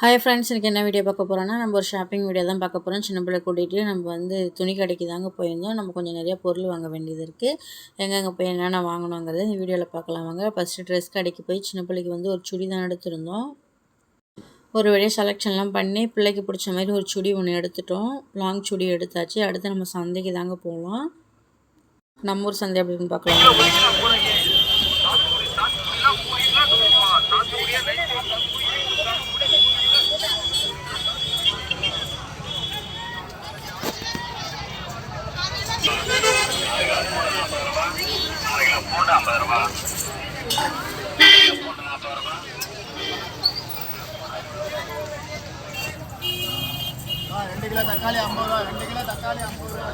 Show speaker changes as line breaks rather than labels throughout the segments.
Hi friends, இன்றைக்கி என்ன video பார்க்க போகிறோன்னா, நம்ம ஒரு ஷாப்பிங் வீடியோ தான் பார்க்க போகிறோம். சின்ன பிள்ளை கூட்டிகிட்டு நம்ம வந்து துணி கடைக்கு தாங்க போயிருந்தோம். நம்ம கொஞ்சம் நிறையா பொருள் வாங்க வேண்டியது இருக்குது. எங்கெங்கே போய் என்னென்ன வாங்கணுங்கிறது இந்த வீடியோவில் பார்க்கலாம் வாங்க. ஃபஸ்ட்டு ட்ரெஸ் கடைக்கு போய் சின்ன பிள்ளைக்கு வந்து ஒரு சுடி தான் எடுத்திருந்தோம். ஒரு வழியாக செலெக்ஷன்லாம் பண்ணி பிள்ளைக்கு பிடிச்ச மாதிரி ஒரு சுடி ஒன்று எடுத்துட்டோம். லாங் சுடி எடுத்தாச்சு. அடுத்து நம்ம சந்தைக்கு தாங்க போகலாம். நம்ம ஊர் சந்தை அப்படின்னு பார்க்கலாம்.
கிலோ தக்காளி 50 ரூபா, 2 கிலோ தக்காளி 50 ரூபா.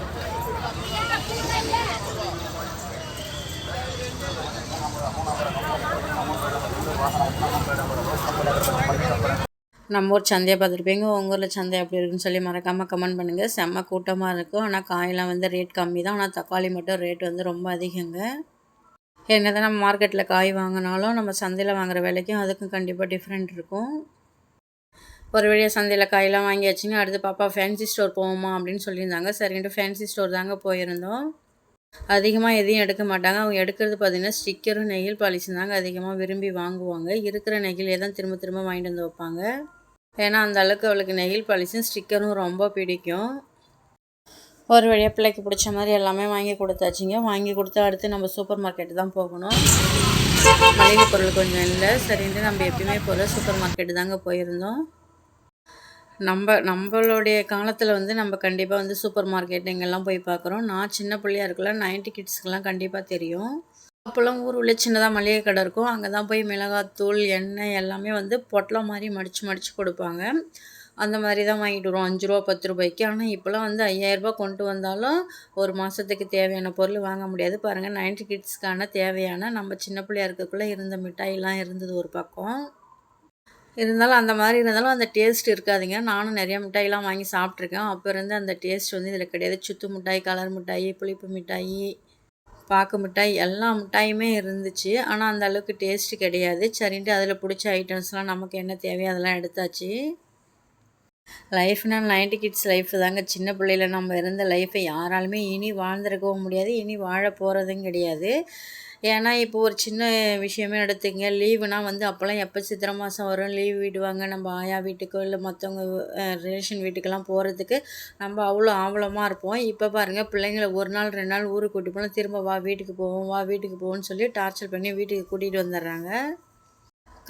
நம்ம ஊர் சந்தையை பார்த்துருப்பீங்க. உங்கள் ஊரில் சந்தை எப்படி இருக்குன்னு சொல்லி மறக்காமல் கமெண்ட் பண்ணுங்கள். செம்ம கூட்டமாக இருக்கும். ஆனால் காயெல்லாம் வந்து ரேட் கம்மி தான். ஆனால் தக்காளி மட்டும் ரேட் வந்து ரொம்ப அதிகங்க. என்ன தான் நம்ம மார்க்கெட்டில் காய் வாங்கினாலும் நம்ம சந்தையில் வாங்குகிற விலைக்கும் அதுக்கும் கண்டிப்பாக டிஃப்ரெண்ட் இருக்கும். ஒரு வழியாக சந்தையில் காயெல்லாம் வாங்கியாச்சுங்க. அடுத்து பாப்பா ஃபேன்சி ஸ்டோர் போவோமா அப்படின்னு சொல்லியிருந்தாங்க. சரின்ட்டு ஃபேன்சி ஸ்டோர் தாங்க போயிருந்தோம். அதிகமாக எதையும் எடுக்க மாட்டாங்க. அவங்க எடுக்கிறது பார்த்திங்கன்னா ஸ்டிக்கரும் நெகில் பாலிஷும் தாங்க அதிகமாக விரும்பி வாங்குவாங்க. இருக்கிற நெகிலே தான் திரும்ப திரும்ப வாங்கிட்டு வந்து வைப்பாங்க. ஏன்னா அந்த அளவுக்கு அவளுக்கு நெகில் பாலிஷும் ஸ்டிக்கரும் ரொம்ப பிடிக்கும். ஒரு வழியாக பிள்ளைக்கு பிடிச்ச மாதிரி எல்லாமே வாங்கி கொடுத்தாச்சுங்க. வாங்கி கொடுத்தா அடுத்து நம்ம சூப்பர் மார்க்கெட்டு தான் போகணும். மளிகை பொருள் கொஞ்சம் இல்லை. சரின்ட்டு நம்ம எப்பயுமே போகிற சூப்பர் மார்க்கெட்டு தாங்க போயிருந்தோம். நம்மளுடைய காலத்தில் வந்து நம்ம கண்டிப்பாக வந்து சூப்பர் மார்க்கெட் இங்கெல்லாம் போய் பார்க்குறோம். நான் சின்ன பிள்ளையாக இருக்கல 90 கிட்ஸ்க்கெலாம் கண்டிப்பாக தெரியும். அப்போல்லாம் ஊர் உள்ள சின்னதாக மளிகை கடை இருக்கும். அங்கே தான் போய் மிளகாத்தூள், எண்ணெய் எல்லாமே வந்து பொட்டலம் மாதிரி மடித்து கொடுப்பாங்க. அந்த மாதிரி தான் வாங்கிட்டு வருவோம் 5 ரூபா 10 ரூபாய்க்கு. ஆனால் இப்போலாம் வந்து 5000 ரூபா கொண்டு வந்தாலும் ஒரு மாதத்துக்கு தேவையான பொருள் வாங்க முடியாது. பாருங்கள் 90 கிட்ஸ்க்கான தேவையான நம்ம சின்ன பிள்ளையாக இருக்கக்குள்ளே இருந்த மிட்டாயெல்லாம் இருந்தது ஒரு பக்கம். இருந்தாலும் அந்த மாதிரி இருந்தாலும் அந்த டேஸ்ட் இருக்காதுங்க. நானும் நிறையா மிட்டாயெலாம் வாங்கி சாப்பிட்ருக்கேன். அப்போ இருந்து அந்த டேஸ்ட் வந்து இதில் கிடையாது. சுத்து மிட்டாய், கலர் மிட்டாய், புளிப்பு மிட்டாய், பாக்கு மிட்டாய் எல்லா மிட்டாயுமே இருந்துச்சு. ஆனால் அந்த அளவுக்கு டேஸ்ட்டு கிடையாது. சரின்ட்டு அதில் பிடிச்ச ஐட்டம்ஸ்லாம் நமக்கு என்ன தேவையோ அதெல்லாம் எடுத்தாச்சு. லைஃப்னால் 90 கிட்ஸ் லைஃப் தாங்க. சின்ன பிள்ளையில் நம்ம இருந்த லைஃப்பை யாராலுமே இனி வாழ்ந்துருக்கவும் முடியாது. இனி வாழ போகிறதும் கிடையாது. ஏன்னா இப்போ ஒரு சின்ன விஷயமே எடுத்துக்கங்க. லீவுனா வந்து அப்போல்லாம் எப்போ சித்திரை மாதம் வரும் லீவ் விடுவாங்க. நம்ம ஆயா வீட்டுக்கோ இல்லை மற்றவங்க ரிலேஷன் வீட்டுக்கெல்லாம் போகிறதுக்கு நம்ம அவ்வளோ ஆவலமாக இருப்போம். இப்போ பாருங்கள் பிள்ளைங்களை 1 நாள் 2 நாள் ஊருக்கு கூட்டி போனால் திரும்ப வா வீட்டுக்கு போவோம், வா வீட்டுக்கு போவோம்னு சொல்லி டார்ச்சர் பண்ணி வீட்டுக்கு கூட்டிகிட்டு வந்துடுறாங்க.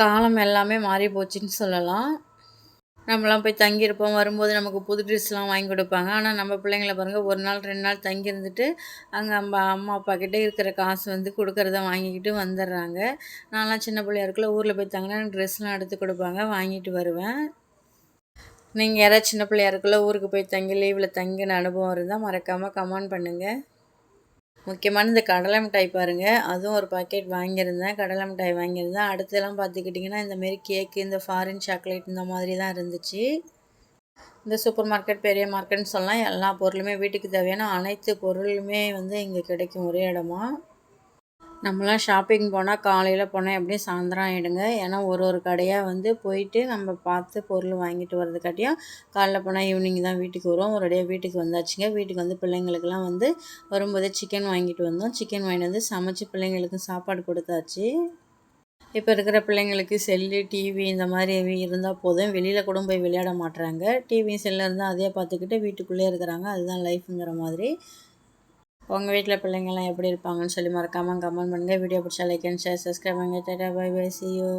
காலம் எல்லாமே மாறி போச்சுன்னு சொல்லலாம். நம்மலாம் போய் தங்கியிருப்போம். வரும்போது நமக்கு புது ட்ரெஸ்லாம் வாங்கி கொடுப்பாங்க. ஆனால் நம்ம பிள்ளைங்கள பாருங்கள் 1 நாள் 2 நாள் தங்கி இருந்துட்டு அங்கே நம்ம அம்மா அப்பா கிட்டே இருக்கிற காசு வந்து கொடுக்குறத வாங்கிக்கிட்டு வந்துடுறாங்க. நான்லாம் சின்ன பிள்ளையா இருக்கல ஊரில் போய் தங்கினா எனக்கு ட்ரெஸ்லாம் எடுத்து கொடுப்பாங்க, வாங்கிட்டு வருவேன். நீங்கள் யாராவது சின்ன பிள்ளையா இருக்கல ஊருக்கு போய் தங்கி லீவில் தங்கின அனுபவம் இருந்தால் மறக்காமல் கமெண்ட் பண்ணுங்கள். முக்கியமான இந்த கடலை மிட்டாய் பாருங்கள், அதுவும் ஒரு பாக்கெட் வாங்கியிருந்தேன். கடலை மிட்டாய் வாங்கியிருந்தேன். அடுத்தெல்லாம் பார்த்துக்கிட்டிங்கன்னா இந்தமாரி கேக்கு, இந்த ஃபாரின் சாக்லேட் இந்த மாதிரி தான் இருந்துச்சு. இந்த சூப்பர் மார்க்கெட் பெரிய மார்க்கெட்னு சொல்லலாம். எல்லா பொருளுமே வீட்டுக்கு தேவையான அனைத்து பொருளுமே வந்து இங்கே கிடைக்கும் ஒரே இடமா. நம்மளாம் ஷாப்பிங் போனால் காலையில் போனால் எப்படியும் சாயந்தரம் ஆகிடுங்க. ஏன்னா ஒரு கடையாக வந்து போயிட்டு நம்ம பார்த்து பொருள் வாங்கிட்டு வரதுக்காட்டியும் காலைல போனால் ஈவினிங் தான் வீட்டுக்கு வரும். ஒரேடியாக வீட்டுக்கு வந்தாச்சுங்க. வீட்டுக்கு வந்து பிள்ளைங்களுக்கெல்லாம் வந்து வரும்போதே சிக்கன் வாங்கிட்டு வந்தோம். சிக்கன் வாங்கிட்டு வந்து சமைச்சு பிள்ளைங்களுக்கு சாப்பாடு கொடுத்தாச்சு. இப்போ இருக்கிற பிள்ளைங்களுக்கு செல்லு, டிவி இந்த மாதிரி இருந்தால் போதும். வெளியில் கூட போய் விளையாட மாட்டுறாங்க. டிவியும் செல்லும் இருந்தால் அதே பார்த்துக்கிட்டு வீட்டுக்குள்ளே இருக்கிறாங்க. அதுதான் லைஃப்புங்கிற மாதிரி. உங்கள் வீட்டில் பிள்ளைங்கள்லாம் எப்படி இருப்பாங்கன்னு சொல்லி மறக்காமல் கமெண்ட் பண்ணுங்கள். வீடியோ பிடிச்சா லைக் அண்ட் ஷேர், சப்ஸ்கிரைப் பண்ணுங்கள். Tata bye bye, see you.